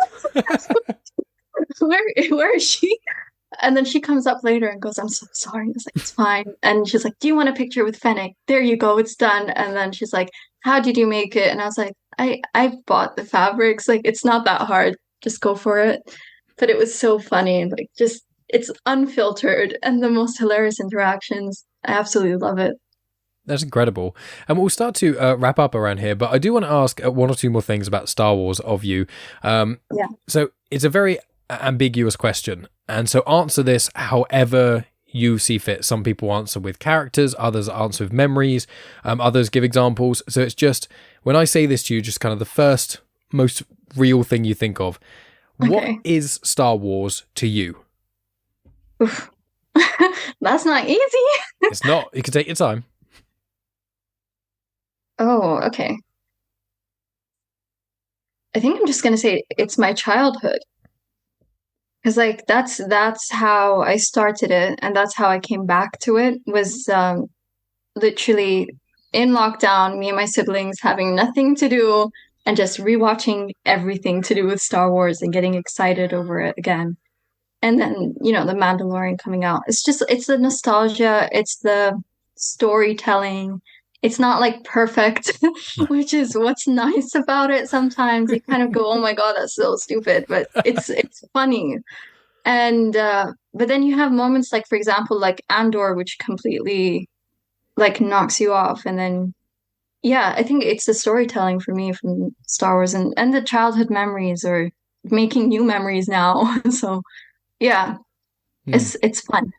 Where is she? And then she comes up later and goes, I'm so sorry. I was like, it's fine. And she's like, do you want a picture with Fennec? There you go, it's done. And then she's like, how did you make it? And I was like, I bought the fabrics. Like, it's not that hard. Just go for it. But it was so funny. And like, just, it's unfiltered and the most hilarious interactions. I absolutely love it. That's incredible. And we'll start to wrap up around here, but I do want to ask one or two more things about Star Wars of you. Yeah. So it's a very ambiguous question. And so answer this however you see fit. Some people answer with characters, others answer with memories, others give examples. So it's just, when I say this to you, just kind of the first most real thing you think of. Okay. What is Star Wars to you? Oof. That's not easy. It's not. You can take your time. Oh, okay. I think I'm just gonna say it's my childhood. Because like that's how I started it, and that's how I came back to it, was literally in lockdown, me and my siblings having nothing to do and just rewatching everything to do with Star Wars and getting excited over it again. And then, The Mandalorian coming out. It's the nostalgia, it's the storytelling. It's not like perfect, which is what's nice about it. Sometimes you kind of go, "Oh my God, that's so stupid," but it's funny. And but then you have moments like, for example, like Andor, which completely like knocks you off. And then, yeah, I think it's the storytelling for me from Star Wars and the childhood memories or making new memories now. So yeah, it's fun.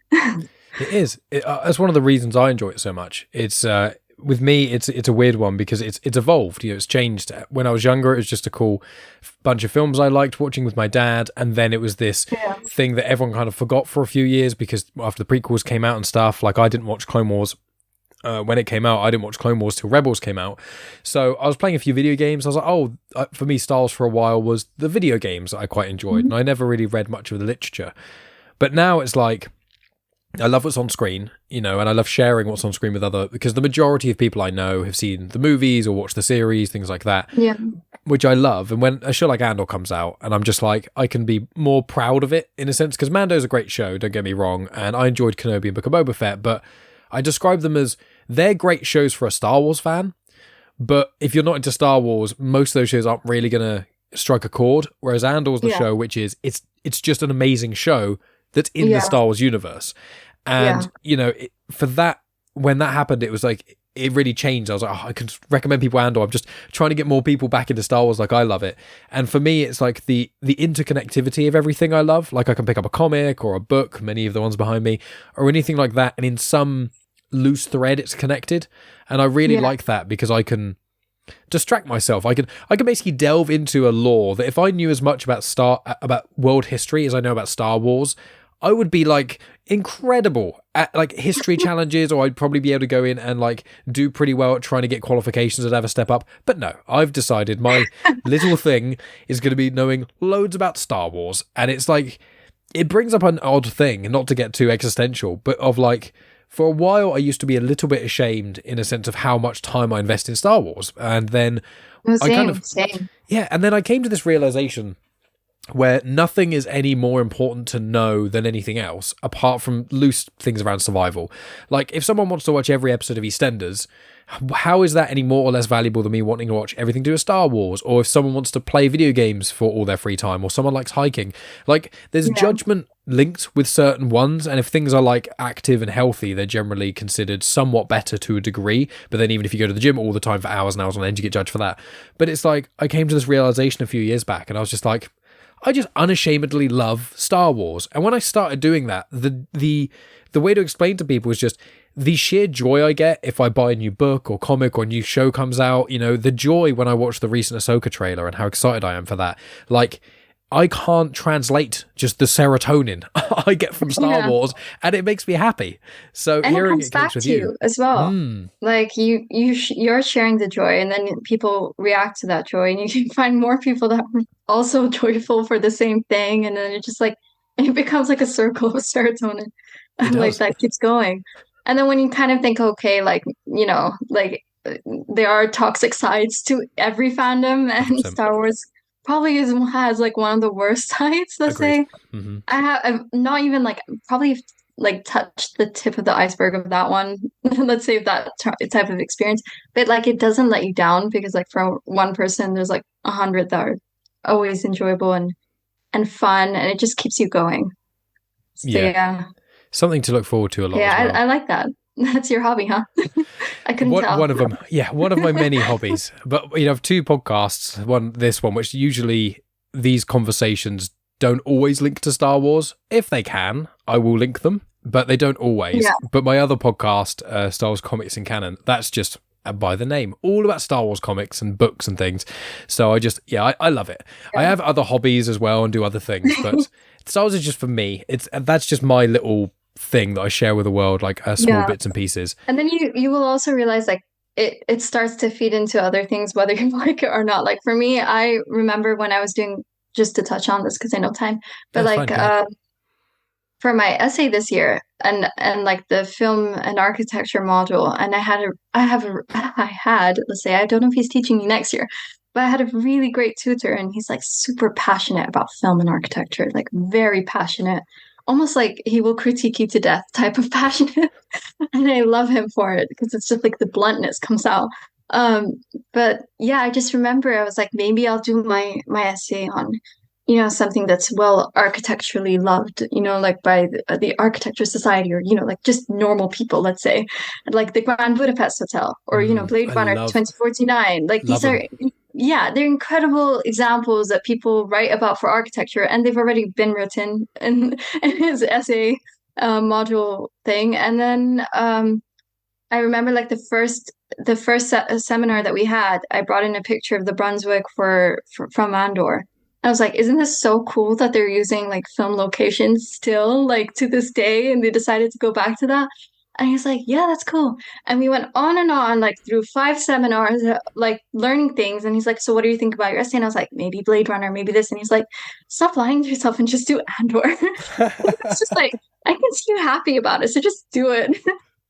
It is. That's one of the reasons I enjoy it so much. It's with me, it's a weird one because it's evolved. You know, it's changed. When I was younger, it was just a cool bunch of films I liked watching with my dad, and then it was this thing that everyone kind of forgot for a few years because after the prequels came out and stuff. Like I didn't watch Clone Wars when it came out. I didn't watch Clone Wars till Rebels came out. So I was playing a few video games. I was like, oh, for me, Star Wars for a while was the video games that I quite enjoyed, and I never really read much of the literature. But now it's like, I love what's on screen, you know, and I love sharing what's on screen with other, because the majority of people I know have seen the movies or watched the series, things like that, which I love. And when a show like Andor comes out, and I'm just like, I can be more proud of it in a sense, because Mando's a great show, don't get me wrong, and I enjoyed Kenobi and Book of Boba Fett, but I describe them as, they're great shows for a Star Wars fan, but if you're not into Star Wars, most of those shows aren't really going to strike a chord, whereas Andor's the show, which is, it's just an amazing show that's in the Star Wars universe. And, you know, for that, when that happened, it was like, it really changed. I was like, oh, I can recommend people Andor. I'm just trying to get more people back into Star Wars like I love it. And for me, it's like the interconnectivity of everything I love. Like I can pick up a comic or a book, many of the ones behind me, or anything like that. And in some loose thread, it's connected. And I really like that because I can distract myself. I can basically delve into a lore that if I knew as much about world history as I know about Star Wars, I would be like incredible at like history challenges, or I'd probably be able to go in and like do pretty well at trying to get qualifications and have a step up. But no, I've decided my little thing is going to be knowing loads about Star Wars. And it's like, it brings up an odd thing, not to get too existential, but of like, for a while I used to be a little bit ashamed in a sense of how much time I invest in Star Wars. And then Same. Yeah, and then I came to this realization where nothing is any more important to know than anything else, apart from loose things around survival. Like, if someone wants to watch every episode of EastEnders, how is that any more or less valuable than me wanting to watch everything to do with Star Wars? Or if someone wants to play video games for all their free time, or someone likes hiking. Like, there's judgment linked with certain ones, and if things are, like, active and healthy, they're generally considered somewhat better to a degree. But then even if you go to the gym all the time for hours and hours on end, you get judged for that. But it's like, I came to this realization a few years back, and I was just like, I just unashamedly love Star Wars. And when I started doing that, the way to explain to people is just the sheer joy I get if I buy a new book or comic or a new show comes out. You know, the joy when I watch the recent Ahsoka trailer and how excited I am for that. Like, I can't translate just the serotonin I get from Star Wars, and it makes me happy. So and hearing it comes it back with to you as well. Like you're sharing the joy, and then people react to that joy, and you can find more people that are also joyful for the same thing, and then it just like it becomes like a circle of serotonin, like that keeps going. And then when you kind of think, okay, like like there are toxic sides to every fandom, and 100%. Star Wars probably has like one of the worst sides, let's Agreed. say. I've not even like probably like touched the tip of the iceberg of that one. Let's say that type of experience, but like it doesn't let you down because like for one person, there's like 100 that are always enjoyable and fun, and it just keeps you going. So, yeah. Something to look forward to a lot. Yeah, as well. I like that. That's your hobby, huh? I couldn't tell. One of them, one of my many hobbies. But you know, I have two podcasts. This one, which usually these conversations don't always link to Star Wars. If they can, I will link them, but they don't always. Yeah. But my other podcast, Star Wars Comics in Canon, that's just by the name, all about Star Wars comics and books and things. So I love it. Yeah. I have other hobbies as well and do other things, but Star Wars is just for me. That's just my little thing that I share with the world, like small bits and pieces. And then you will also realize like it starts to feed into other things, whether you like it or not. Like for me, I remember when I was doing, just to touch on this because I know time, but for my essay this year and like the film and architecture module, and I had, let's say, I don't know if he's teaching me next year, but I had a really great tutor, and he's like super passionate about film and architecture, like very passionate, almost like he will critique you to death type of passionate. And I love him for it because it's just like the bluntness comes out. But yeah, I just remember I was like, maybe I'll do my essay on, something that's well architecturally loved, like by the Architecture Society, or, like just normal people, let's say, like the Grand Budapest Hotel, or, Blade Runner 2049. Like these are, they're incredible examples that people write about for architecture, and they've already been written in his essay module thing. And then I remember like the first the first seminar that we had, I brought in a picture of the Brunswick from Andor. I was like, isn't this so cool that they're using like film locations still, like to this day, and they decided to go back to that? And he's like, yeah, that's cool. And we went on, like through 5 seminars, like learning things. And he's like, so what do you think about your essay? And I was like, maybe Blade Runner, maybe this. And he's like, stop lying to yourself and just do Andor. It's just like, I can see you happy about it, so just do it.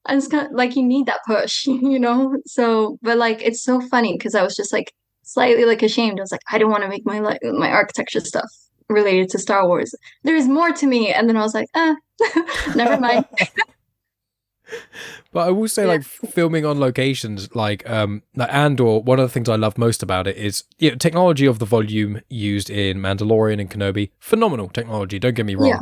And it's kind of like you need that push, you know? So, but like it's so funny because I was just like slightly like ashamed. I was like, I don't want to make my architecture stuff related to Star Wars. There's more to me. And then I was like, never mind. But I will say, Yeah. like filming on locations, like Andor. One of the things I love most about it is, you know, technology of the volume used in Mandalorian and Kenobi. Phenomenal technology. Don't get me wrong, Yeah.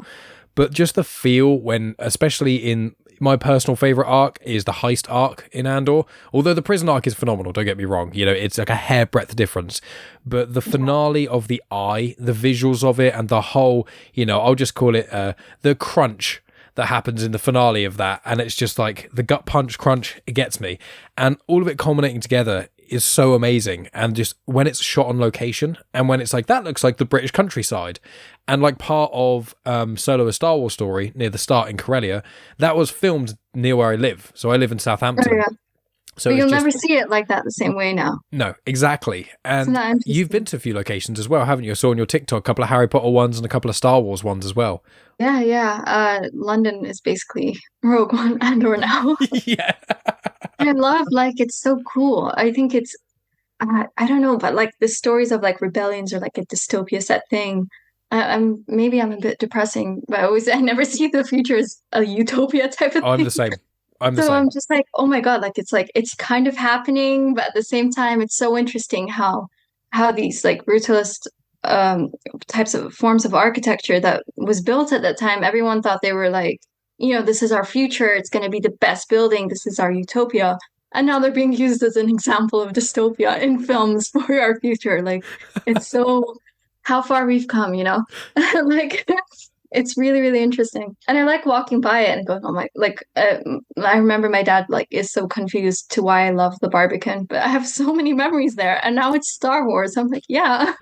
but just the feel when, especially in my personal favorite arc, is the heist arc in Andor. Although the prison arc is phenomenal. Don't get me wrong. You know, it's like a hairbreadth difference, but the finale of the Eye, the visuals of it, and the whole, you know, I'll just call it the crunch that happens in the finale of that, and it's just like the gut punch crunch, it gets me, and all of it culminating together is so amazing. And just when it's shot on location, and when it's like, that looks like the British countryside, and like part of Solo: A Star Wars Story near the start in Corellia, that was filmed near where I live. So I live in Oh, Southampton. yeah. So But it's you'll just, never see it like that the same way now. no, exactly. Isn't And that you've been interesting? to a few locations as well, haven't you? I saw on your TikTok a couple of Harry Potter ones and a couple of Star Wars ones as well. Yeah, yeah. London is basically Rogue One Andor now. Yeah. I love like it's so cool. I think it's I don't know, but like the stories of like rebellions or like a dystopia set thing. I'm a bit depressing, but I never see the future as a utopia type of I'm thing. the same. I'm the So same. I'm just like, oh my God, like it's kind of happening, but at the same time, it's so interesting how these like brutalist um types of forms of architecture that was built at that time, everyone thought they were like, this is our future, it's gonna be the best building, this is our utopia. And now they're being used as an example of dystopia in films for our future. Like it's so how far we've come, Like it's really, really interesting. And I like walking by it and going, oh my, I remember my dad like is so confused to why I love the Barbican, but I have so many memories there. And now it's Star Wars. I'm like, yeah,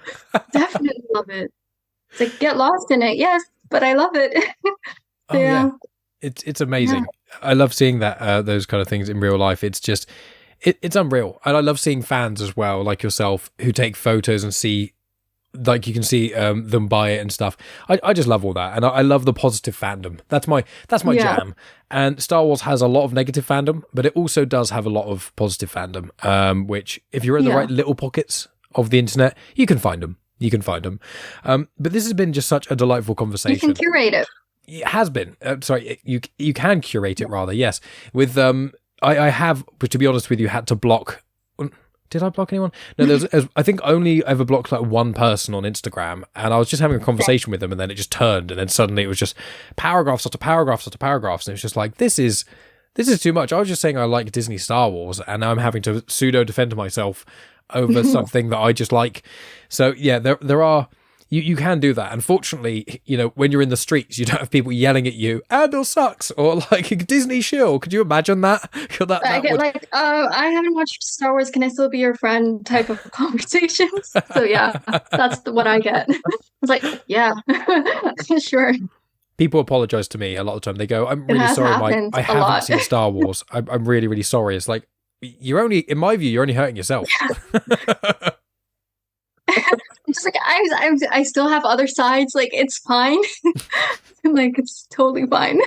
definitely love it. It's like, get lost in it. Yes, but I love it. Oh yeah, Yeah. it's Yeah. amazing. I love seeing that those kind of things in real life. It's just it's unreal, and I love seeing fans as well, like yourself, who take photos and see, like you can see them buy it and stuff. I just love all that, and I love the positive fandom. That's my Yeah. jam. And Star Wars has a lot of negative fandom, but it also does have a lot of positive fandom. Which if you're in the Yeah. right little pockets of the internet, you can find them. You can find them. But this has been just such a delightful You can conversation. curate it. It has been. Sorry, you can curate it rather. Yes, with I have, but to be honest with you, had to block. Did I block anyone? No, I think only ever blocked like one person on Instagram, and I was just having a conversation with them, and then it just turned, and then suddenly it was just paragraphs after paragraphs after paragraphs, and it was just like this is too much. I was just saying I like Disney Star Wars, and now I'm having to pseudo defend myself over something that I just like. So yeah, there are. You can do that. Unfortunately, when you're in the streets, you don't have people yelling at you, Andor sucks, or like Disney shill. Could you imagine that? I That get would. like, I haven't watched Star Wars. Can I still be your friend? Type of conversations. So yeah, that's what I get. It's like, yeah, sure. People apologize to me a lot of the time. They go, I'm It really has sorry, Mike. happened I a haven't lot. seen Star Wars. I'm really, really sorry. It's like, in my view, you're only hurting yourself. I'm just like, I still have other sides. Like, it's fine. Like, it's totally fine.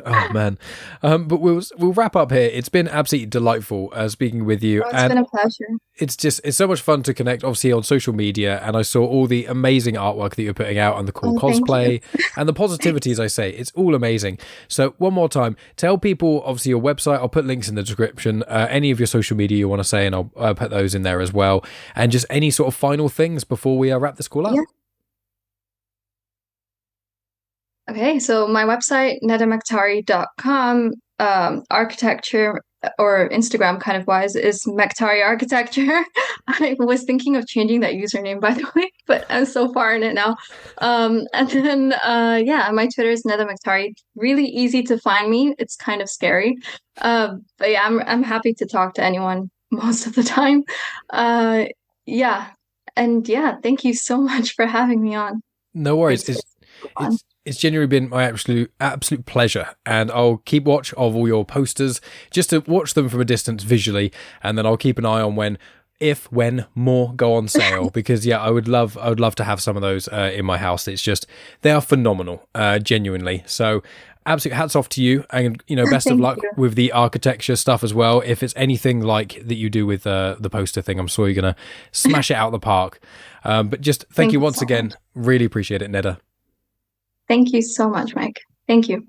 Oh man, but we'll wrap up here. It's been absolutely delightful speaking with you, Oh, it's and been a pleasure. it's so much fun to connect, obviously, on social media. And I saw all the amazing artwork that you're putting out and the cool Oh, thank you. cosplay and the positivity, as I say, it's all amazing. So one more time, tell people obviously your website. I'll put links in the description. Any of your social media you want to say, and I'll put those in there as well. And just any sort of final things before we wrap this call up. Yeah. Okay, so my website, netamaktari.com, architecture, or Instagram kind of wise is Maktari Architecture. I was thinking of changing that username, by the way, but I'm so far in it now. And then yeah, my Twitter is Neda Maktari. Really easy to find me. It's kind of scary. But yeah, I'm happy to talk to anyone most of the time. Yeah. And yeah, thank you so much for having me on. No worries. It's genuinely been my absolute pleasure, and I'll keep watch of all your posters just to watch them from a distance visually, and then I'll keep an eye on when more go on sale, because yeah, I would love to have some of those in my house. It's just, they are phenomenal, genuinely. So absolute hats off to you, and best of luck with the architecture stuff as well. If it's anything like that you do with the poster thing, I'm sure you're gonna smash it out of the park. But just thank you once again. Really appreciate it, Neda. Thank you so much, Mike. Thank you.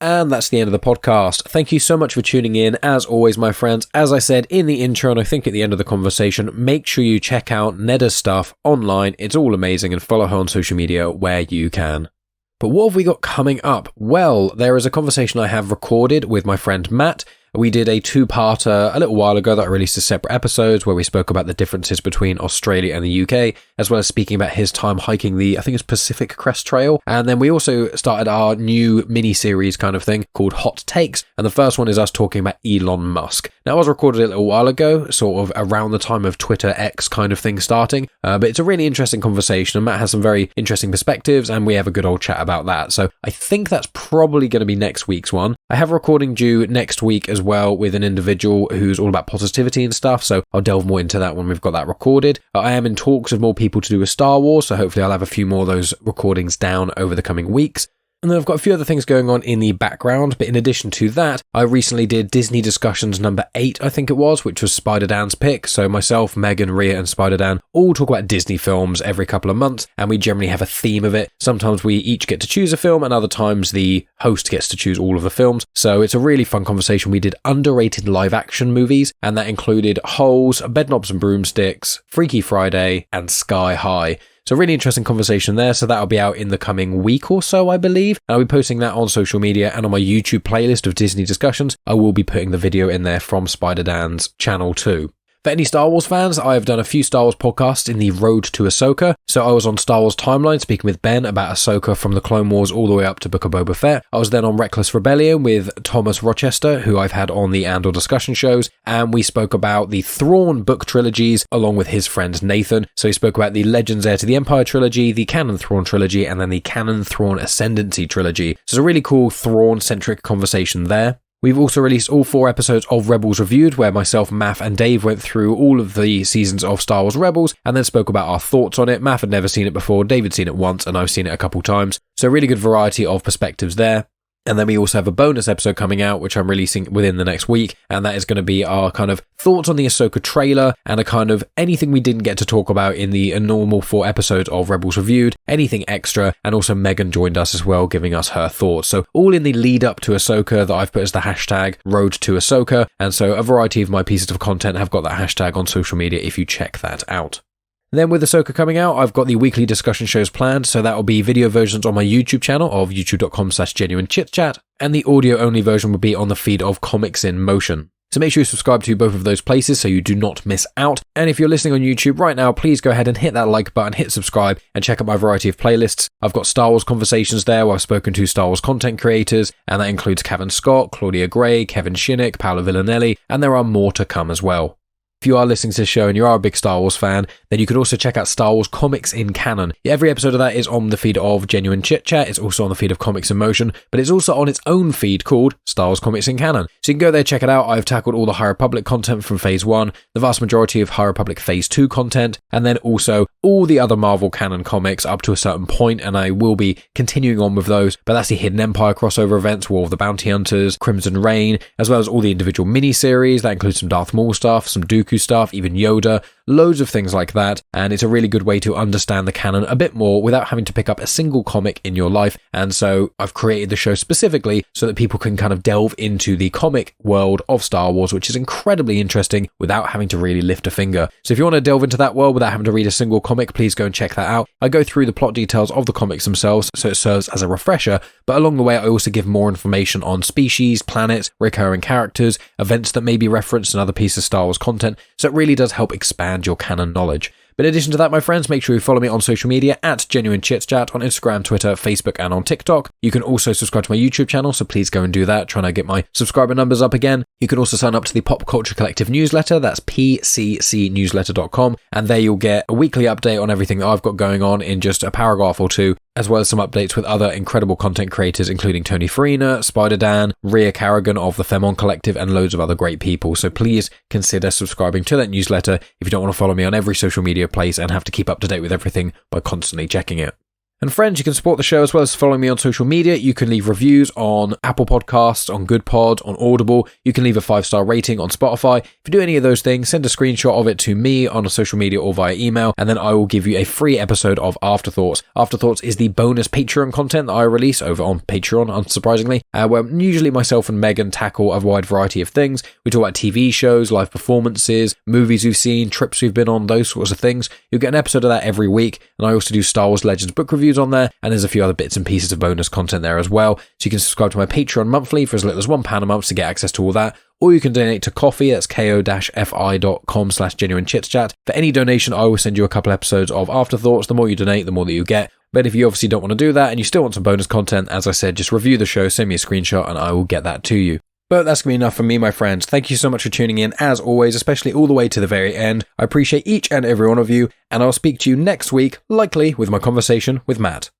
And that's the end of the podcast. Thank you so much for tuning in. As always, my friends, as I said in the intro, and I think at the end of the conversation, make sure you check out Neda's stuff online. It's all amazing, and follow her on social media where you can. But what have we got coming up? Well, there is a conversation I have recorded with my friend Matt. We did a two-parter a little while ago that I released as separate episodes, where we spoke about the differences between Australia and the UK, as well as speaking about his time hiking the, I think it's Pacific Crest Trail. And then we also started our new mini-series kind of thing called Hot Takes. And the first one is us talking about Elon Musk. Now, I was recorded a little while ago, sort of around the time of Twitter X kind of thing starting. But it's a really interesting conversation, and Matt has some very interesting perspectives, and we have a good old chat about that. So I think that's probably going to be next week's one. I have a recording due next week as well with an individual who's all about positivity and stuff, so I'll delve more into that when we've got that recorded. I am in talks with more people to do with Star Wars, so hopefully I'll have a few more of those recordings down over the coming weeks. And then I've got a few other things going on in the background, but in addition to that, I recently did Disney Discussions number 8, I think it was, which was Spider-Dan's pick. So myself, Megan, Rhea, and Spider-Dan all talk about Disney films every couple of months, and we generally have a theme of it. Sometimes we each get to choose a film, and other times the host gets to choose all of the films. So it's a really fun conversation. We did underrated live-action movies, and that included Holes, Bedknobs and Broomsticks, Freaky Friday, and Sky High. So really interesting conversation there. So that'll be out in the coming week or so, I believe. And I'll be posting that on social media and on my YouTube playlist of Disney Discussions. I will be putting the video in there from Spider-Dan's channel too. For any Star Wars fans, I have done a few Star Wars podcasts in the road to Ahsoka. So I was on Star Wars Timeline speaking with Ben about Ahsoka from the Clone Wars all the way up to Book of Boba Fett. I was then on Reckless Rebellion with Thomas Rochester, who I've had on the Andor discussion shows, and we spoke about the Thrawn book trilogies along with his friend Nathan. So he spoke about the Legends Heir to the Empire trilogy, the Canon Thrawn trilogy, and then the Canon Thrawn Ascendancy trilogy. So it's a really cool Thrawn-centric conversation there. We've also released all 4 episodes of Rebels Reviewed, where myself, Math, and Dave went through all of the seasons of Star Wars Rebels and then spoke about our thoughts on it. Math had never seen it before, Dave had seen it once, and I've seen it a couple times. So really good variety of perspectives there. And then we also have a bonus episode coming out, which I'm releasing within the next week. And that is going to be our kind of thoughts on the Ahsoka trailer and a kind of anything we didn't get to talk about in the normal 4 episodes of Rebels Reviewed, anything extra. And also Megan joined us as well, giving us her thoughts. So all in the lead up to Ahsoka that I've put as the hashtag Road to Ahsoka. And so a variety of my pieces of content have got that hashtag on social media if you check that out. Then with Ahsoka coming out, I've got the weekly discussion shows planned, so that will be video versions on my YouTube channel of youtube.com/genuine chit-chat, and the audio-only version will be on the feed of Comics in Motion. So make sure you subscribe to both of those places so you do not miss out. And if you're listening on YouTube right now, please go ahead and hit that like button, hit subscribe, and check out my variety of playlists. I've got Star Wars conversations there where I've spoken to Star Wars content creators, and that includes Kevin Scott, Claudia Gray, Kevin Shinnick, Paolo Villanelli, and there are more to come as well. If you are listening to this show and you are a big Star Wars fan, then you could also check out Star Wars Comics in Canon. Every episode of that is on the feed of Genuine Chit-Chat. It's also on the feed of Comics in Motion, but it's also on its own feed called Star Wars Comics in Canon. So you can go there, check it out. I've tackled all the High Republic content from Phase 1, the vast majority of High Republic Phase 2 content, and then also all the other Marvel canon comics up to a certain point, and I will be continuing on with those, but that's the Hidden Empire crossover events, War of the Bounty Hunters, Crimson Reign, as well as all the individual mini-series. That includes some Darth Maul stuff, some Dooku Dooku stuff, even Yoda, loads of things like that, and it's a really good way to understand the canon a bit more without having to pick up a single comic in your life. And so I've created the show specifically so that people can kind of delve into the comic world of Star Wars, which is incredibly interesting without having to really lift a finger. So if you want to delve into that world without having to read a single comic, please go and check that out. I go through the plot details of the comics themselves, so it serves as a refresher, but along the way I also give more information on species, planets, recurring characters, events that may be referenced in other pieces of Star Wars content, so it really does help expand your canon knowledge. But in addition to that, my friends, make sure you follow me on social media at Genuine Chit-Chat on Instagram, Twitter, Facebook, and on TikTok. You can also subscribe to my YouTube channel, so please go and do that, trying to get my subscriber numbers up again. You can also sign up to the Pop Culture Collective newsletter, that's pccnewsletter.com, and there you'll get a weekly update on everything that I've got going on in just a paragraph or two, as well as some updates with other incredible content creators, including Tony Farina, Spider-Dan, Rhea Carrigan of the Femon Collective, and loads of other great people. So please consider subscribing to that newsletter if you don't want to follow me on every social media place and have to keep up to date with everything by constantly checking it. And friends, you can support the show as well as following me on social media. You can leave reviews on Apple Podcasts, on GoodPod, on Audible. You can leave a 5-star rating on Spotify. If you do any of those things, send a screenshot of it to me on a social media or via email, and then I will give you a free episode of Afterthoughts. Afterthoughts is the bonus Patreon content that I release over on Patreon, unsurprisingly, where usually myself and Megan tackle a wide variety of things. We talk about TV shows, live performances, movies we've seen, trips we've been on, those sorts of things. You'll get an episode of that every week, and I also do Star Wars Legends book reviews on there, and there's a few other bits and pieces of bonus content there as well. So you can subscribe to my Patreon monthly for as little as £1 a month to get access to all that, or you can donate to Ko-fi, that's ko-fi.com/genuinechitchat. For any donation, I will send you a couple episodes of Afterthoughts. The more you donate, the more that you get. But if you obviously don't want to do that and you still want some bonus content, as I said, just review the show, send me a screenshot, and I will get that to you. But that's going to be enough from me, my friends. Thank you so much for tuning in, as always, especially all the way to the very end. I appreciate each and every one of you, and I'll speak to you next week, likely with my conversation with Matt.